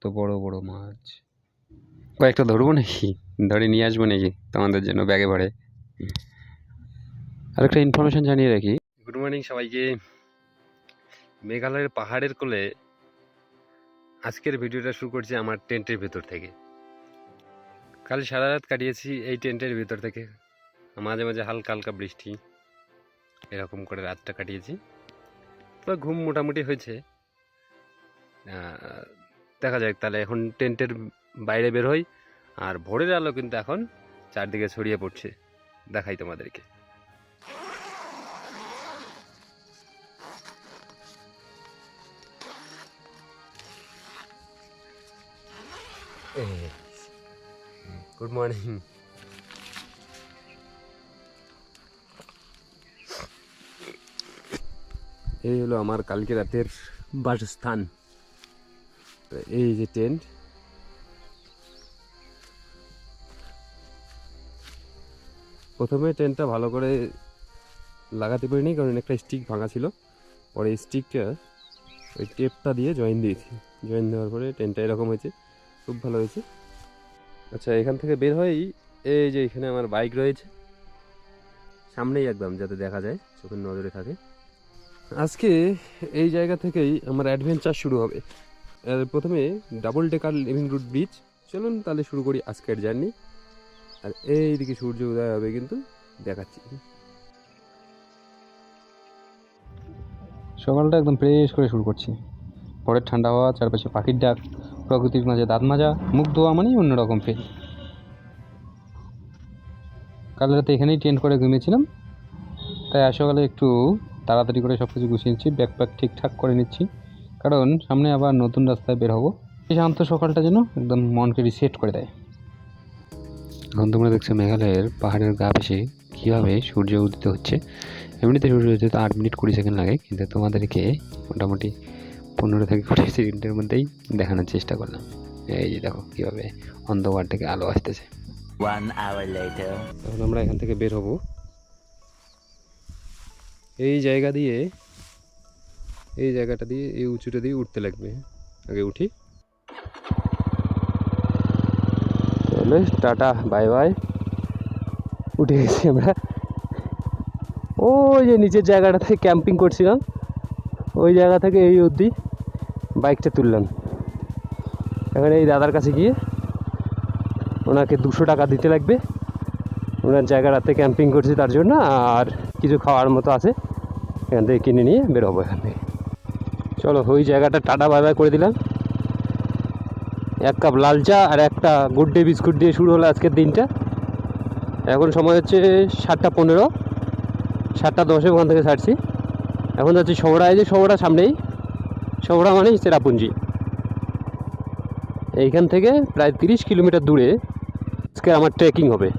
তো বড় বড় মাছ কয়েকটা ধরবো নাকি, ধরে নিয়ে আসবো নাকি তোমাদের জন্য ব্যাগে ভরে। আর একটা ইনফরমেশন জানিয়ে রাখি, গুড মর্নিং সবাইকে। মেঘালয়ের পাহাড়ের কোলে আজকের ভিডিওটা শুরু করছি আমার টেন্টের ভেতর থেকে। কাল সারা রাত কাটিয়েছি এই টেন্টের ভেতর থেকে, মাঝে মাঝে হালকা হালকা বৃষ্টি, এরকম করে রাতটা কাটিয়েছি। তো ঘুম মোটামুটি হয়েছে। দেখা যাক তাহলে এখন টেন্টের বাইরে বের হই। আর ভোরের আলো কিন্তু এখন চারদিকে ছড়িয়ে পড়ছে, দেখাই তোমাদেরকে। Good morning. এই হলো আমার কালকে রাতের বাসস্থান। এই যে টেন্ট, প্রথমে টেন্টটা ভালো করে লাগাতে পারিনি কারণ একটা স্টিক ভাঙা ছিল। পরে স্টিকটা ওই টেপটা দিয়ে জয়েন দিয়েছি, জয়েন দেওয়ার পরে টেন্টটা এরকম হয়েছে, খুব ভালো হয়েছে। আচ্ছা, এখান থেকে বের হয়েই এই যে এখানে আমার বাইক রয়েছে সামনেই একদম, যাতে দেখা যায়, চোখের নজরে থাকে। আজকে এই জায়গা থেকেই আমার অ্যাডভেঞ্চার শুরু হবে। প্রথমে double decker living root bridge. চলুন তাহলে শুরু করি আজকের জার্নি। আর এইদিকে সূর্য উদয় হবে কিন্তু, দেখাচ্ছি। সকালটা একদম ফ্রেশ করে শুরু করছি। পরের ঠান্ডা হাওয়া, চারপাশে পাখির ডাক, প্রকৃতির মাঝে দাঁত মাজা, মুখ ধোয়া মানেই অন্যরকম ফিল। কাল রাতে এখানেই টেন্ট করে ঘুমিয়েছিলাম, তাই সকালে একটু তাড়াতাড়ি করে সব কিছু গুছিয়ে নিচ্ছি, ব্যাকপ্যাক ঠিকঠাক করে নিচ্ছি, কারণ সামনে আবার নতুন রাস্তায় বের হবো। এই শান্ত সকালটা যেন একদম মনকে রিসেট করে দেয়। এখন তোমরা দেখছো মেঘালয়ের পাহাড়ের গা ভেসে কীভাবে সূর্য উদিত হচ্ছে। এমনিতে সূর্য উদিত 8 মিনিট 20 সেকেন্ড লাগে, কিন্তু তোমাদেরকে মোটামুটি 15 থেকে 20 সেকেন্ডের মধ্যেই দেখানোর চেষ্টা করলাম। এই যে দেখো কীভাবে অন্ধকার থেকে আলো আসতেছে। 1 hour later. এখন আমরা এখান থেকে বের হব। এই জায়গাটা দিয়ে এই উঁচুটা দিয়ে উঠতে লাগবে। আগে উঠি, তাহলে টাটা বাই বাই। উঠে গেছি আমরা। ওই যে নিচের জায়গাটা থেকে ক্যাম্পিং করছিলাম, ওই জায়গা থেকে এই অবধি বাইকটা তুললাম। এখানে এই দাদার কাছে গিয়ে ওনাকে 200 টাকা দিতে লাগবে, ওনার জায়গাটাতে ক্যাম্পিং করছি তার জন্য। আর কিছু খাওয়ার মতো আছে, এখান থেকে কিনে নিয়ে বেরোবো এখান থেকে। চলো, ওই জায়গাটা টাটা বাই বাই করে দিলাম। 1 কাপ লাল চা আর একটা গুড ডে বিস্কুট দিয়ে শুরু হলো আজকের দিনটা। এখন সময় হচ্ছে 7:15, 7:10 ওখান থেকে ছাড়ছি। এখন যাচ্ছি শহরা। এই যে শহরা সামনেই, শহরা মানেই চেরাপুঞ্জি। এইখান থেকে প্রায় 30 কিলোমিটার দূরে আজকে আমার ট্রেকিং হবে।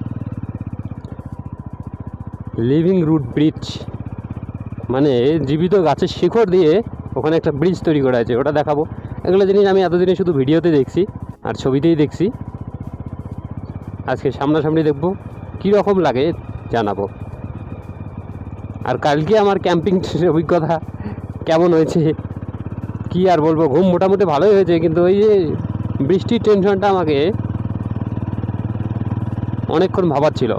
লিভিং রুট ব্রিজ মানে জীবিত গাছের শিকড় দিয়ে ওখানে একটা ব্রিজ তৈরি করা আছে, ওটা দেখাবো। এগুলো জিনিস আমি এতদিনে শুধু ভিডিওতে দেখছি আর ছবিতেই দেখছি, আজকে সামনাসামনি দেখবো, কীরকম লাগে জানাবো। আর কালকে আমার ক্যাম্পিং অভিজ্ঞতা কেমন হয়েছে কি আর বলবো। ঘুম মোটামুটি ভালোই হয়েছে, কিন্তু ওই যে বৃষ্টির টেনশনটা আমাকে অনেকক্ষণ ভাবাচ্ছিল।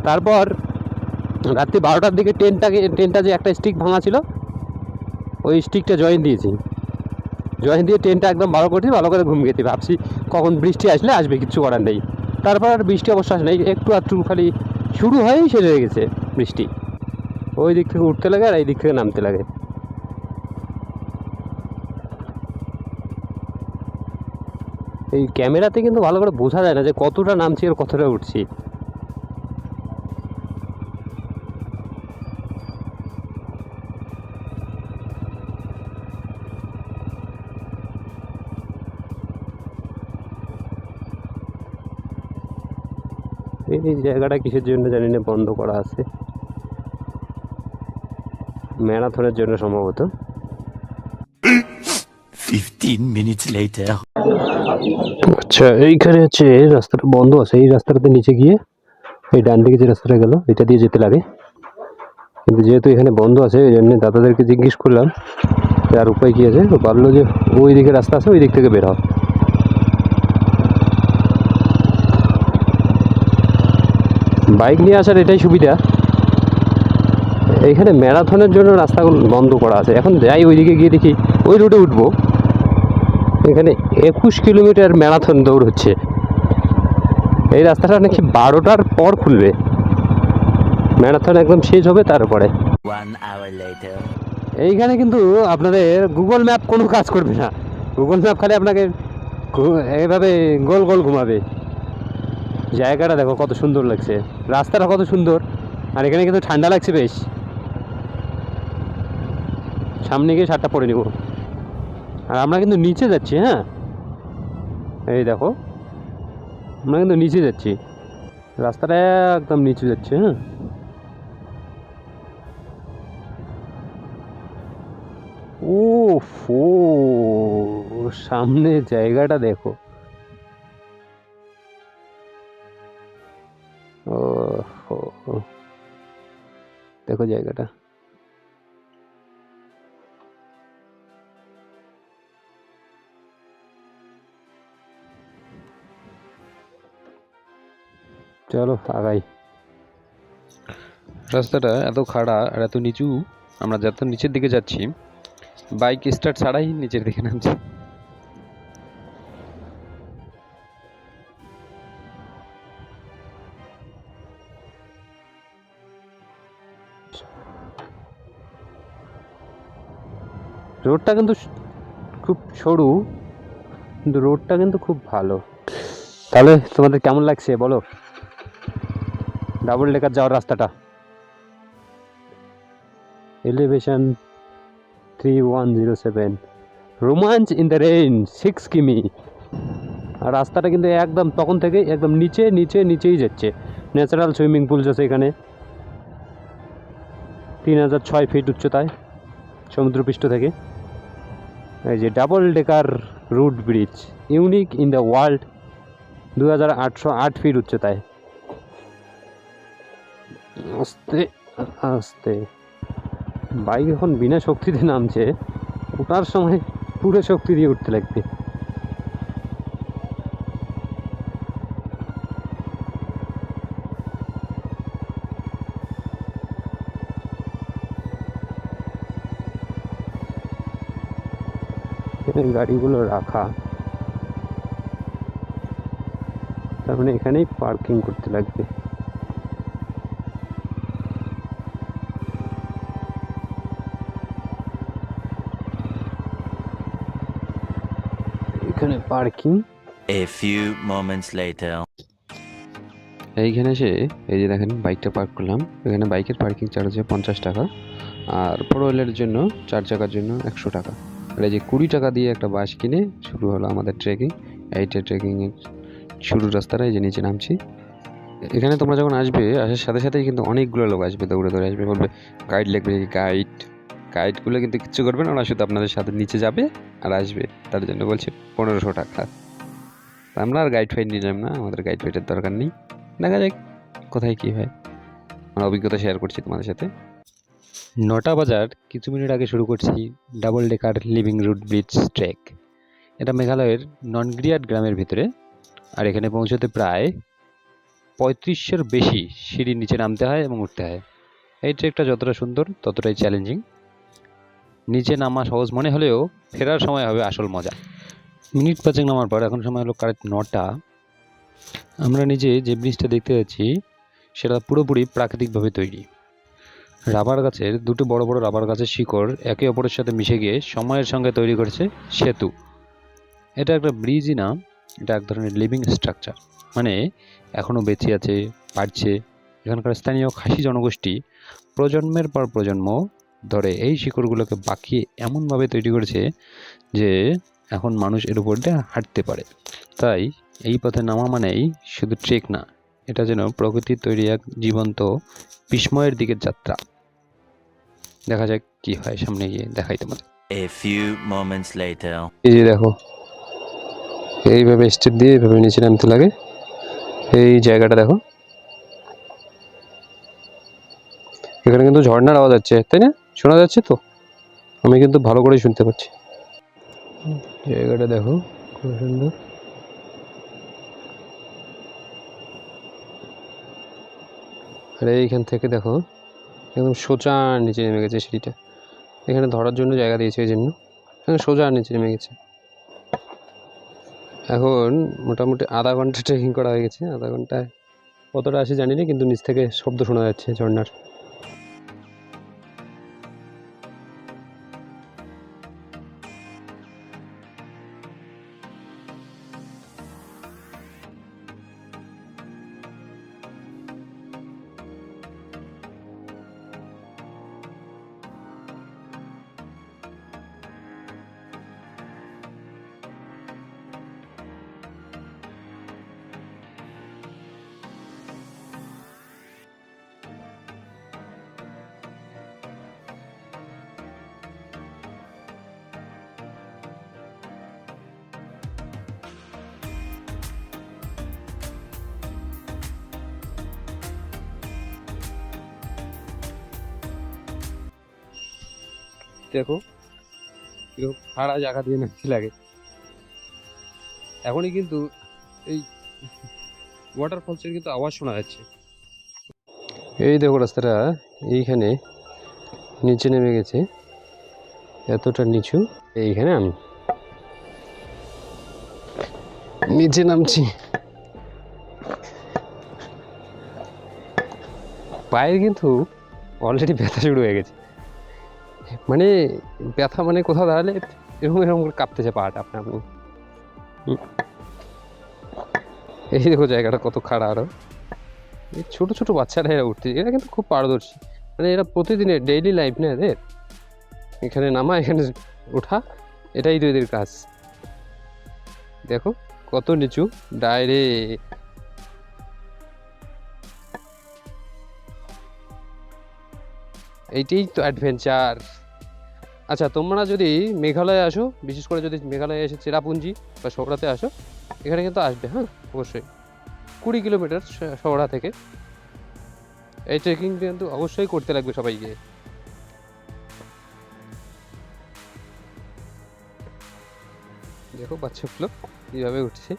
তারপর রাত্রি 12টার দিকে টেন্টটা যে একটা স্টিক ভাঙা ছিল, ওই স্টিকটা জয়েন দিয়েছি, জয়েন দিয়ে টেন্টটা একদম ভালো করছি, ভালো করে ঘুম গেছি। ভাবছি কখন বৃষ্টি আসলে আসবে, কিচ্ছু করার নেই। তারপর আর বৃষ্টি অবশ্য আসে নাই, একটু আধটু খালি শুরু হয়েই শেষ হয়ে গেছে বৃষ্টি। ওই দিক থেকে উঠতে লাগে আর এই দিক থেকে নামতে লাগে। এই ক্যামেরাতে কিন্তু ভালো করে বোঝা যায় না যে কতটা নামছি আর কতটা উঠছি। এই জায়গাটা কিসের জন্য জানি না বন্ধ করা আছে, ম্যারাথনের জন্য সম্ভবত। 15 minutes later. আচ্ছা, এইখানে হচ্ছে রাস্তাটা বন্ধ আছে, এই রাস্তাটাতে নিচে গিয়ে এই ডান দিকে যে রাস্তাটা গেল এটা দিয়ে যেতে লাগে, কিন্তু যেহেতু এখানে বন্ধ আছে এই জন্য দাদাদেরকে জিজ্ঞেস করলাম আর উপায় কী আছে, তো পারলো যে ওই দিকে রাস্তা আছে, ওই দিক থেকে বের হয়। বাইক নিয়ে আসার এটাই সুবিধা, এইখানে ম্যারাথনের জন্য রাস্তাগুলো বন্ধ করা আছে। এখন যাই ওইদিকে গিয়ে দেখি ওই রুটে উঠবো। এখানে 21 কিলোমিটার ম্যারাথন দৌড় হচ্ছে। এই রাস্তাটা নাকি 12টার পর খুলবে, ম্যারাথন একদম শেষ হবে তারপরে। 1 hour later. এইখানে কিন্তু আপনাদের গুগল ম্যাপ কোনো কাজ করবে না। গুগল ম্যাপ খালি আপনাকে এইভাবে গোল গোল ঘুমাবে। জায়গাটা দেখো কত সুন্দর লাগছে, রাস্তাটা কত সুন্দর, আর এখানে কিন্তু ঠান্ডা লাগছে বেশ। সামনে গিয়ে শার্টটা পরে নিব। আর আমরা কিন্তু নিচে যাচ্ছি, হ্যাঁ এই দেখো আমরা কিন্তু নিচে যাচ্ছি, রাস্তাটা একদম নিচে যাচ্ছে। হ্যাঁ ও ফো, সামনে জায়গাটা দেখো। ও হো, দেখো জায়গাটা। চলো আগাই। রাস্তাটা এত খাড়া আর এত নিচু, আমরা যত নিচের দিকে যাচ্ছি বাইক স্টার্ট ছাড়াই নিচের দিকে নামছি। রোডটা কিন্তু খুব সরু, কিন্তু রোডটা কিন্তু খুব ভালো। তাহলে তোমাদের কেমন লাগছে বলো ডাবল ডেকার যাওয়ার রাস্তাটা? এলিভেশন 3107, রোমাঞ্চ ইন দ্য রেইন 6 কিমি। আর রাস্তাটা কিন্তু একদম তখন থেকে একদম নিচে নিচে নিচেই যাচ্ছে। ন্যাচারাল সুইমিং পুল আছে এখানে, 3006 ফিট উচ্চতায় সমুদ্রপৃষ্ঠ থেকে। এই যে double decker root bridge, unique in the world, 2808 feet উচ্চতায়। আস্তে আস্তে বাইক এখন বিনা শক্তিতে নামছে, ওঠার সময় পুরো শক্তি দিয়ে উঠতে লাগবে। এখানে গাড়িগুলো রাখা, তার মানে এখানেই পার্কিং করতে লাগবে। এখানে parking. A few moments later. এইখানে এসে এই যে দেখেন বাইকটা পার্ক করলাম। এখানে বাইকের পার্কিং চার্জ হচ্ছে 50 টাকা, আর ফোর হুইলারের জন্য 4 চাকার জন্য 100 টাকা। আর এই যে 20 টাকা দিয়ে একটা বাস কিনে শুরু হলো আমাদের ট্রেকিং। এইটা ট্রেকিংয়ের শুরুর রাস্তাটা, এই যে নিচে নামছি। এখানে তোমরা যখন আসবে, আসার সাথে সাথেই কিন্তু অনেকগুলো লোক আসবে, দৌড়ে দৌড়ে আসবে, বলবে গাইড লাগবে। গাইডগুলো কিন্তু কিচ্ছু করবে না, ওরা শুধু আপনাদের সাথে নিচে যাবে আর আসবে। তার জন্য বলছে 1500 টাকা। আমরা আর গাইড ফাইড নিলাম না, আমাদের গাইড ফাইডের দরকার নেই। দেখা যাক কোথায় কী হয়, আমার অভিজ্ঞতা শেয়ার করছি তোমাদের সাথে। 9টা বাজার কিছু মিনিট আগে শুরু করছি double decker living root bridge trek. এটা মেঘালয়ের ননগ্রিয়াট গ্রামের ভিতরে, আর এখানে পৌঁছতে প্রায় 3500-এর বেশি সিঁড়ির নিচে নামতে হয় এবং উঠতে হয়। এই ট্রেকটা যতটা সুন্দর ততটাই চ্যালেঞ্জিং। নিচে নামা সহজ মনে হলেও ফেরার সময় হবে আসল মজা। মিনিট 5 নামার পর এখন সময় হলো কারেক্ট 9টা। আমরা নিজে যে ব্রিজটা দেখতে যাচ্ছি সেটা পুরোপুরি প্রাকৃতিকভাবে তৈরি। রাবার গাছের দুটো বড় বড় রাবার গাছের শিকড় একে অপরের সাথে মিশে গিয়ে সময়ের সঙ্গে তৈরি করেছে সেতু। এটা একটা ব্রিজই না, এটা এক ধরনের লিভিং স্ট্রাকচার, মানে এখনও বেঁচে আছে, বাড়ছে। এখানকার স্থানীয় খাসি জনগোষ্ঠী প্রজন্মের পর প্রজন্ম ধরে এই শিকড়গুলোকে বাঁকিয়ে এমনভাবে তৈরি করেছে যে এখন মানুষ এর উপর দিয়ে হাঁটতে পারে। তাই এই পথে নামা মানেই শুধু ট্রেক না, এটা যেন প্রকৃতির তৈরি এক জীবন্ত বিস্ময়ের দিকের যাত্রা। দেখা যাক কি হয়, সামনে গিয়ে দেখাই তোমাদের। A few moments later. এই যে দেখো, এইভাবে স্টেপ দিয়ে এইভাবে নিচে নামতে লাগে। এই জায়গাটা দেখো, এখানে কিন্তু ঝর্ণার আওয়াজ হচ্ছে, তাই না? শোনা যাচ্ছে তো? আমি কিন্তু ভালো করে শুনতে পাচ্ছি। জায়গাটা দেখো খুব সুন্দর। আর এইখান থেকে দেখো একদম সোজা নিচে নেমে গেছে সিঁড়িটা। এখানে ধরার জন্য জায়গা দিয়েছে এই জন্য এখানে সোজা নিচে নেমে গেছে। এখন মোটামুটি আধা ঘন্টা ট্রেকিং করা হয়ে গেছে। আধা ঘন্টায় কতটা আসে জানি না, কিন্তু নিচ থেকে শব্দ শোনা যাচ্ছে ঝর্ণার। দেখো কিরকম খাড়া জায়গা দিয়ে নামতে লাগে। এখনই কিন্তু এই ওয়াটারফলসের কিন্তু আওয়াজ শোনা যাচ্ছে। এই দেখো রাস্তাটা এইখানে নিচে নেমে গেছে, এতটা নিচু। এইখানে আমি নিচে নামছি। পায়ের কিন্তু অলরেডি ব্যথা শুরু হয়ে গেছে। মানে ব্যথা মানে কোথাও দাঁড়ালে এরকম এরকম করে কাঁপতেছে পাটা আপনা আপনি। এই দেখো জায়গাটা কত খাড়া। আরো এই ছোট ছোট বাচ্চারা এরা উঠতে, এরা কিন্তু খুব পারদর্শী। মানে এরা প্রতিদিনের ডেইলি লাইফ না এদের, এখানে নামা এখানে ওঠা, এটাই তো এদের কাজ। দেখো কত নিচু ডাইরেক্ট। এইটাই তো অ্যাডভেঞ্চার। আচ্ছা তোমরা যদি মেঘালয়ে আসো, বিশেষ করে যদি মেঘালয়ে এসে চেরাপুঞ্জি বা সবরাতে আসো, এখানে কিন্তু আসবে, হ্যাঁ অবশ্যই। 20 কিলোমিটার সবরা থেকে। এই ট্রেকিং কিন্তু অবশ্যই করতে লাগবে সবাইকে। দেখো বাচ্চাগুলো কীভাবে উঠছে।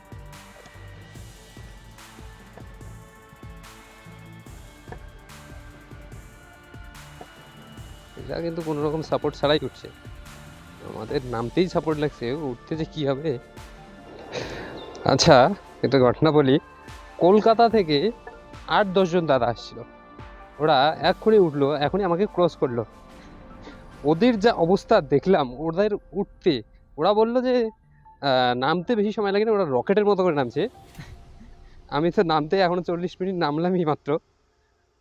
এরা কিন্তু কোনো রকম সাপোর্ট ছাড়াই উঠছে। আমাদের নামতেই সাপোর্ট লাগছে, উঠতে যে কী হবে। আচ্ছা একটা ঘটনা বলি। কলকাতা থেকে 8-10 জন দাদা আসছিল। ওরা এক্ষুনি উঠলো, এখনই আমাকে ক্রস করলো। ওদের যা অবস্থা দেখলাম ওদের উঠতে, ওরা বললো যে নামতে বেশি সময় লাগে না, ওরা রকেটের মতো করে নামছে। আমি তো নামতে এখনো 40 মিনিট নামলামই মাত্র,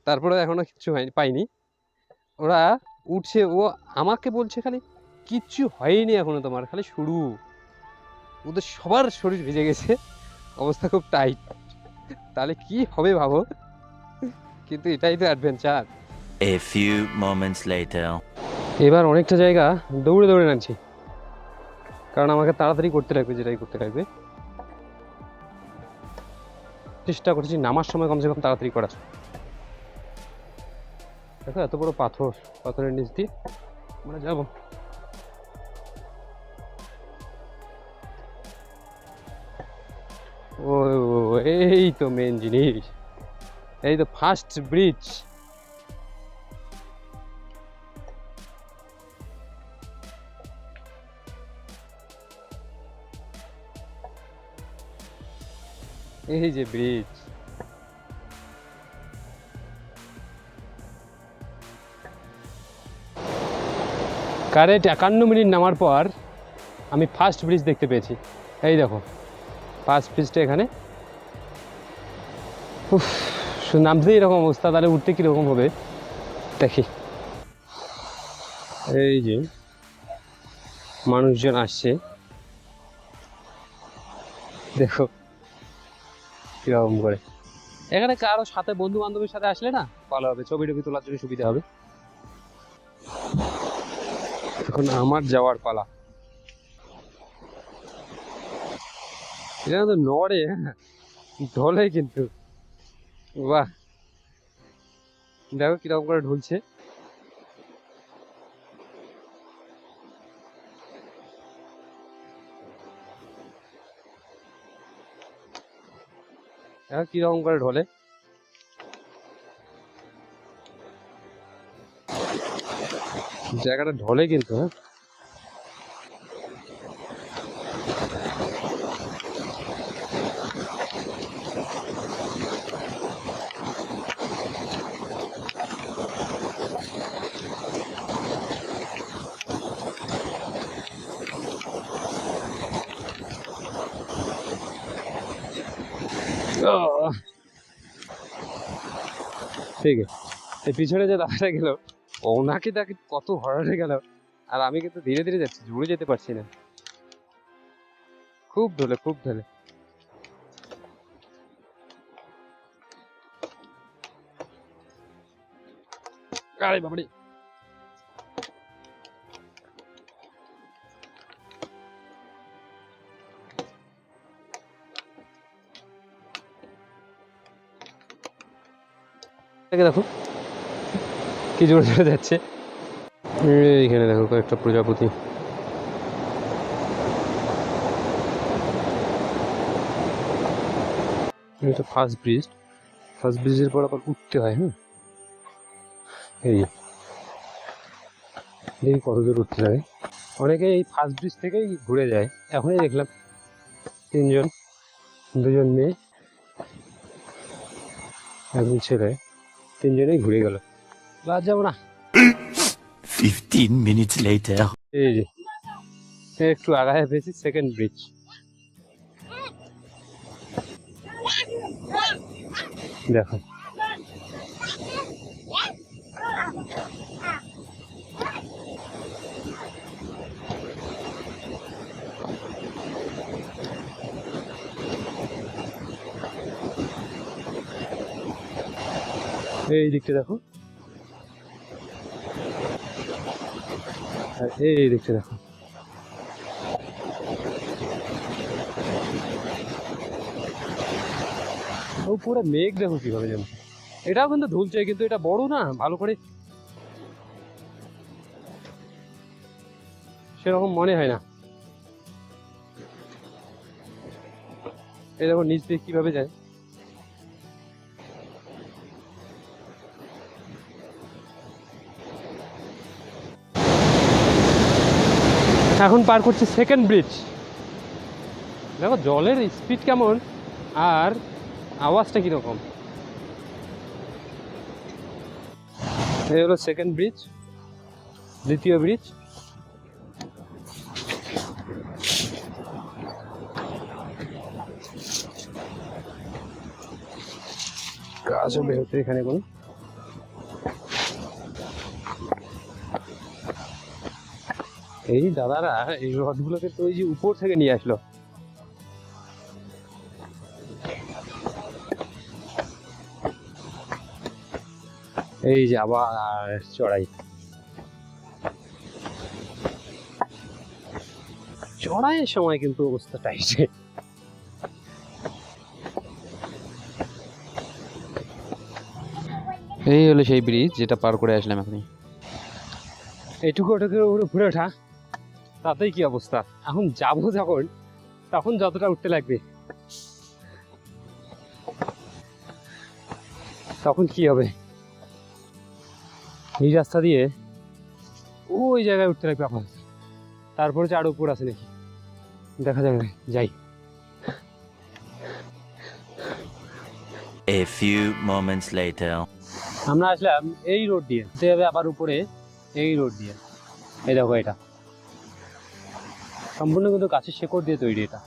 তারপরে এখনো কিচ্ছু হয়নি, পাইনি। ওরা উঠছে, ও আমাকে বলছে খালি কিচ্ছু হয়নি এখনো তোমার, খালি শুরু। ওদের সবার শরীর ভিজে গেছে, অবস্থা খুব টাইট। তাহলে কি হবে ভাবো। কিন্তু এটাই তো adventure. A few moments later. এবার অনেকটা জায়গা দৌড়ে দৌড়ে নামছি, কারণ আমাকে তাড়াতাড়ি করতে লাগবে, যেটাই করতে লাগবে। চেষ্টা করছি নামার সময় কমসে কম তাড়াতাড়ি করার। দেখো এত বড় পাথর, পাথরের নিচ দিয়ে আমরা যাবো। ও এই তো মেন জিনিস, এই তো ফার্স্ট ব্রিজ। এই যে ব্রিজ, কারেক্ট 51 মিনিট নামার পর আমি ফার্স্ট ব্রিজ দেখতে পেয়েছি। এই দেখো ফার্স্ট ব্রিজটা এখানে। উফ, নামতে এরকম অবস্থা, তাহলে উঠতে কীরকম হবে দেখি। এই যে মানুষজন আসছে, দেখো কিরকম করে। এখানে কারো সাথে বন্ধু বান্ধবের সাথে আসলে না ভালো হবে, ছবি টবি তোলার জন্য সুবিধা হবে। এখন আমার যাওয়ার পালা। এটা তো নড়ে, হ্যাঁ ঢলে কিন্তু। বাহ দেখো কিরকম করে ঢুলছে। এখন কিরকম করে ঢলে, জায়গাটা ঢলে কিন্তু। হ্যাঁ, ঠিক আছে। এই পিছনে যে দাদাটা গেল, ওনাকে তাকে কত হরানো গেল, আর আমি কিন্তু ধীরে ধীরে যাচ্ছি, জুড়ে যেতে পারছি না, খুব ঢলে খুব ঢলে। আরে বাবারে, দেখো কি জোরে জোরে যাচ্ছে। এইখানে দেখো কয়েকটা প্রজাপতি। এটা ফার্স্ট ব্রিজ, ফার্স্ট ব্রিজের পর আবার উঠতে হয়। হ্যাঁ, এই দেখি কত দূর উঠতে লাগে। অনেকে এই ফার্স্ট ব্রিজ থেকেই ঘুরে যায়। এখনই দেখলাম তিনজন, দুজন মেয়ে একজন ছেলে, তিনজনেই ঘুরে গেল। আর যাবো না। 15 minutes later. এই যে একটু আগায় পেয়েছি সেকেন্ড ব্রিজ। দেখো এই দিকটা দেখো, আর এই দিকটা দেখো। ও পুরো মেঘ দেখো কিভাবে জমছে। এটাও কিন্তু ঢুলছে, কিন্তু এটা বড় না, ভালো করে সেরকম মনে হয় না। এই দেখো নিচ দিয়ে কিভাবে যায়। এখন পার করছি সেকেন্ড ব্রিজ। দেখো জলের স্পিড কেমন আর আওয়াজটা কিরকম। এই হলো সেকেন্ড ব্রিজ, দ্বিতীয় ব্রিজ। গাছও বেরোতে এখানে কোনো। এই দাদারা এই রথগুলোকে তো ওই যে উপর থেকে নিয়ে আসলো। এই যে আবার চড়াই, চড়াইয়ের সময় কিন্তু অবস্থা টাইট। এই হলো সেই ব্রিজ যেটা পার করে আসলাম এখনই। এইটুকু ওটাকে ঘুরে ওঠা, তাতেই কি অবস্থা। এখন যাবো যখন, তখন যতটা উঠতে লাগবে তখন কি হবে। এই রাস্তা দিয়ে ওই জায়গায় উঠতে লাগবে এখন, তারপরে যে আরো উপর আছে নাকি দেখা যাবে। যাই। A few moments later. আমরা আসলাম এই রোড দিয়ে, যেতে হবে আবার উপরে এই রোড দিয়ে। এই দেখো এটা সম্পূর্ণ কিন্তু গাছের শেকড় দিয়ে তৈরি। এটা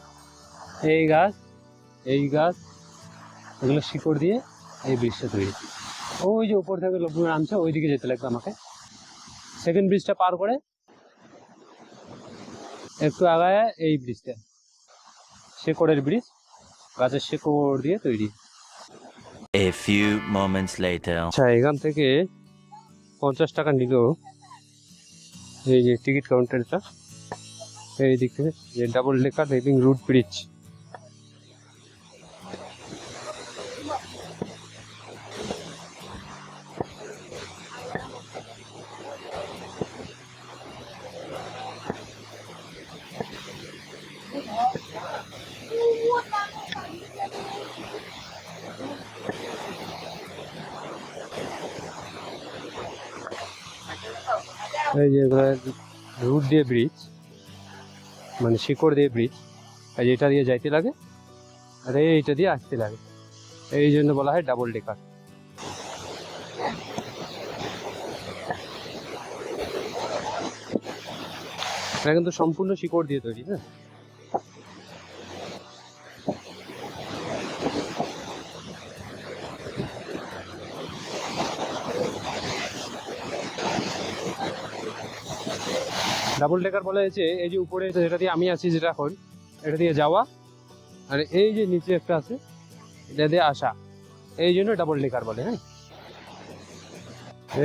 এই গাছ, এই গাছ, এগুলো শিকড় দিয়ে এই ব্রিজটা তৈরি। ওই যে উপর থেকে লোকগুলো নামছে, ওই দিকে যেতে লাগবে আমাকে। সেকেন্ড ব্রিজটা পার করে একটু আগায় এই ব্রিজটা, শেকড়ের ব্রিজ, গাছের শেকড় দিয়ে তৈরি। A few moments later. আচ্ছা, এখান থেকে 50 টাকা নিল এই যে টিকিট কাউন্টারটা, এই দিক থেকে যে ডাবল লেখা লিভিং রুট ব্রিজ। এই যে রুট দিয়ে ব্রিজ, মানে শিকড় দিয়ে ব্রিজ, আর এটা দিয়ে যাইতে লাগে আর এইটা দিয়ে আসতে লাগে, এই জন্য বলা হয় ডাবল ডেকার। এটা কিন্তু সম্পূর্ণ শিকড় দিয়ে তৈরি। হ্যাঁ, ডাবল ডেকার বলা হয়েছে এই যে উপরে যেটা দিয়ে আমি আছি, যেটা এখন এটা দিয়ে যাওয়া, আর এই যে নিচে একটা আছে এটা দিয়ে আসা, এই জন্য ডাবল ডেকার বলে। হ্যাঁ,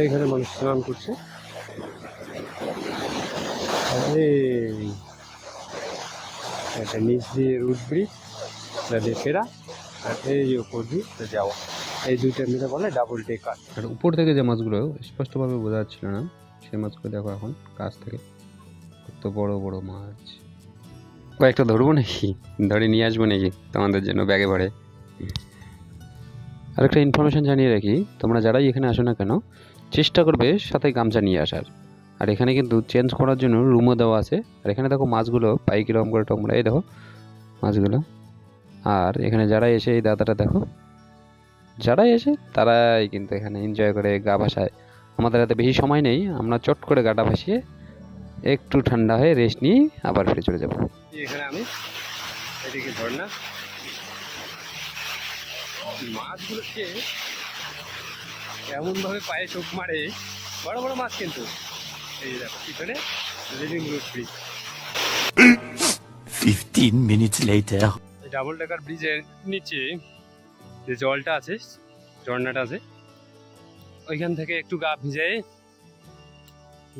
এইখানে মানুষ স্নান করছে, এই এটা নিচ দিয়ে রুট ব্রিজ, এটা দিয়ে ফেরা, আর এই যে উপর দিয়ে যাওয়া, এই দুইটা মিলে বলে ডাবল ডেকার। আর উপর থেকে যে মাছগুলো স্পষ্টভাবে বোঝা যাচ্ছিল না, সেই মাছগুলো দেখো এখন কাছ থেকে কত বড় বড় মাছ। কয়েকটা ধরবো নাকি, ধরে নিয়ে আসবো নাকি তোমাদের জন্য ব্যাগে ভরে? আরেকটা ইনফরমেশন জানিয়ে রাখি, তোমরা যারাই এখানে আসো না কেন চেষ্টা করবে সাথে গামছা নিয়ে আসার। আর এখানে কিন্তু চেঞ্জ করার জন্য রুমও দেওয়া আছে। আর এখানে দেখো মাছগুলো পাই কিরকম করে তোমরা, এই দেখো মাছগুলো। আর এখানে যারা এসে, এই দাদাটা দেখো, যারাই এসে তারাই কিন্তু এখানে এনজয় করে গা ভাসায়। আমাদের হাতে বেশি সময় নেই, আমরা চট করে গাটা ভাসিয়ে একটু ঠান্ডা হয়ে রেস্ট নিয়ে আবার ফিরে চলে যাবো। এখানে আমি এদিকে ঝর্ণা, মাছগুলোকে এমনভাবে পায়ে চোখ মারে, বড় বড় মাছ কিন্তু। এই যে দেখো পিছনে living root bridge. 15 minutes later. Double decker ব্রিজের নিচে যে জলটা আছে, ঝর্ণাটা আছে, ওইখান থেকে একটু গা ভিজায়,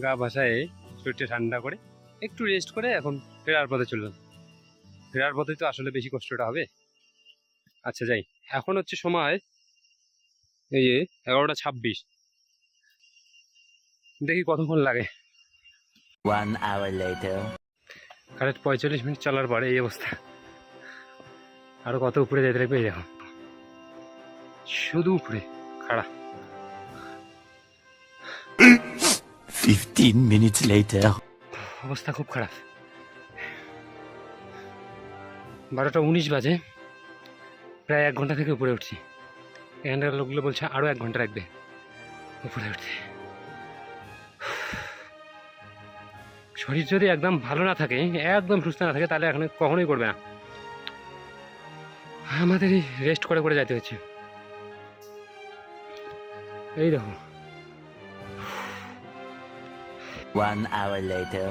গা ভাসায়, শরীরটা ঠান্ডা করে একটু রেস্ট করে এখন ফেরার পথে চললাম। ফেরার পথে তো আসলে বেশি কষ্টটা হবে। আচ্ছা যাই, এখন হচ্ছে সময় এই যে 11:26, দেখি কতক্ষণ লাগে। 1 hour later. কারেক্ট 45 মিনিট চলার পরে এই অবস্থা। আরো কত উপরে যেতে লাগবে, এই দেখো শুধু উপরে খাড়া। 15 minutes later. অবস্থা খুব খারাপ। 12:19 বাজে, প্রায় 1 ঘন্টা থেকে উপরে উঠছি। এখানকার লোকগুলো বলছে আরও 1 ঘন্টা লাগবে উপরে উঠতে। শরীর যদি একদম ভালো না থাকে, একদম সুস্থ না থাকে, তাহলে এখন কখনোই করবে না। আমাদেরই রেস্ট করে করে যেতে হচ্ছে। এই দেখো 1 hour later.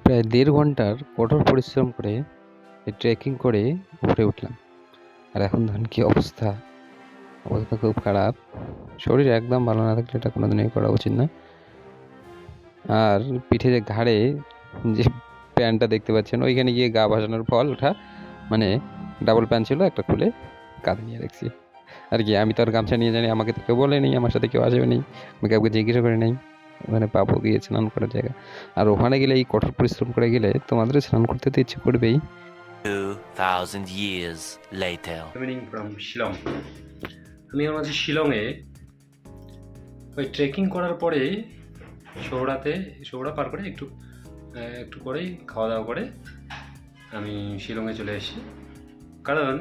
প্রায় 1.5 ঘন্টার কঠোর পরিশ্রম করে ট্রেকিং করে উপরে উঠলাম। আর এখন ধরুন কি অবস্থা, অবস্থা খুব খারাপ। শরীর একদম ভালো না থাকলে এটা কোনোদিনই করা উচিত না। আর পিঠে যে ঘাড়ে যে প্যান্টটা দেখতে পাচ্ছেন, ওইখানে গিয়ে গা ভাসানোর ফল ওঠা, মানে ডাবল প্যান্ট ছিল, একটা খুলে কাঁধে নিয়ে রাখছি। আর কি আমি তো আর গামছা নিয়ে জানি, আমাকে তো কেউ বলে নেই, আমার সাথে কেউ আসবে নেই, আমি কাউকে জিজ্ঞাসা করে নেই। ওখানে পাবো গিয়ে স্নান করার জায়গা, আর ওখানে গেলে এই কঠোর পরিশ্রম করে গেলে তোমাদের স্নান করতে তো ইচ্ছে করবেই। 2000 years later. শিলং, আমি আমার যে শিলংয়ে ওই ট্রেকিং করার পরে সৌড়া পার করে একটু করেই খাওয়া দাওয়া করে আমি শিলংয়ে চলে এসেছি। কারণ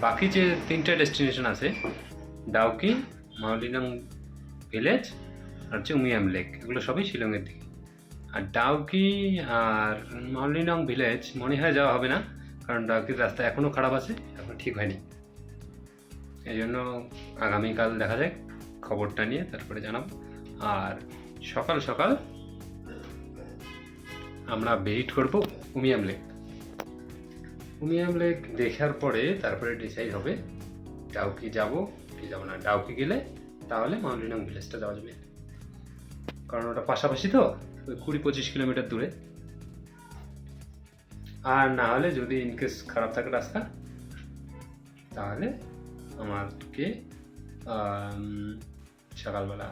বাকি যে 3টে ডেস্টিনেশন আছে, ডাউকি, মাওলিনাং ভিলেজ আর হচ্ছে উমিয়াম লেক, এগুলো সবই শিলংয়ের দিকে। আর ডাউকি আর মাওলিনাং ভিলেজ মনে হয় যাওয়া হবে না, কারণ ডাউকির রাস্তা এখনও খারাপ আছে, এখনও ঠিক হয়নি। এই জন্য আগামীকাল দেখা যাক, খবরটা নিয়ে তারপরে জানাবো। আর সকাল সকাল আমরা বেরিট করবো উমিয়াম লেক। উমিয়াম লেক দেখার পরে তারপরে ডিসাইড হবে ডাউকি যাবো কি যাবো না। ডাউকি গেলে তাহলে মাউলিনাং ভিলেজটা যাওয়া যাবে, কারণ ওটা পাশাপাশি তো, ওই 20-25 কিলোমিটার দূরে। আর না হলে যদি ইনকেস খারাপ থাকে রাস্তা, তাহলে আমাকে সকালবেলা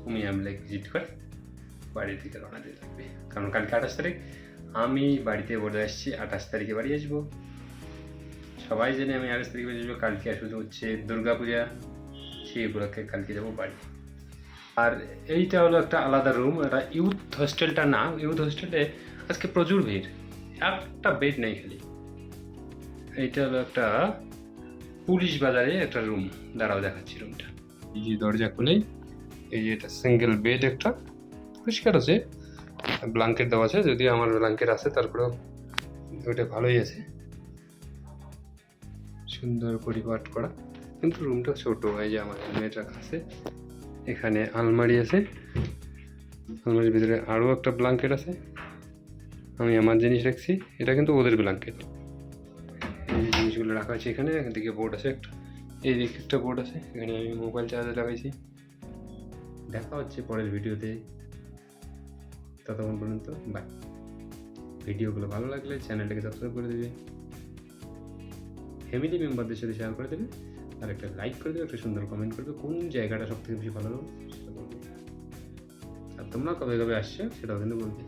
উমিয়াম লেক ভিজিট করে বাড়ি থেকে রওনা দিতে লাগবে। কারণ কালকে 28 তারিখ, আমি বাড়িতে বলে আসছি 28 তারিখে বাড়ি আসবো। সবাই জানে আমি 28 তারিখে বাড়ি আসবো। কালকে শুধু হচ্ছে দুর্গা পূজা, সেই উপলক্ষে কালকে যাবো বাড়ি। আর এইটা হলো একটা আলাদা রুম, এটা ইউথ হোস্টেলটা না। ইউথ হোস্টেলে আজকে প্রচুর ভিড়, একটা বেড নেই খালি। এইটা হলো একটা পুলিশ বাজারে একটা রুম, দাঁড়াও দেখাচ্ছি রুমটা। এই যে দরজা খুলেই এই যে এটা সিঙ্গেল বেড, একটা পরিষ্কার আছে, ব্ল্যাঙ্কেট দেওয়া আছে, যদিও আমার ব্ল্যাঙ্কেট আছে তারপরেও ওইটা ভালোই আছে, সুন্দর পরিপাট করা। কিন্তু রুমটা ছোট, এই যে আমার হেলমেট রাখা আছে, এখানে আলমারি আছে, আলমারির ভিতরে আরও একটা ব্ল্যাঙ্কেট আছে, আমি আমার জিনিস রাখছি, এটা কিন্তু ওদের ব্ল্যাঙ্কেট। এই যে জিনিসগুলো রাখা আছে এখানে, এদিকে বোর্ড আছে একটা, এই দিকে একটা বোর্ড আছে, এখানে আমি মোবাইল চার্জে লাগাইছি। দেখা হচ্ছে পরের ভিডিওতে, ততক্ষণ পর্যন্ত বাই। ভিডিওগুলো ভালো লাগলে চ্যানেলটাকে সাবস্ক্রাইব করে দেবে, ফ্যামিলি মেম্বারদের সাথে শেয়ার করে দেবে, আর একটা লাইক করে দেবে, একটা সুন্দর কমেন্ট করবে কোন জায়গাটা সব থেকে বেশি ভালো লাগবে সেটা বলবে। আর তোমরা কবে কবে আসছো সেটাও কিন্তু বলবে।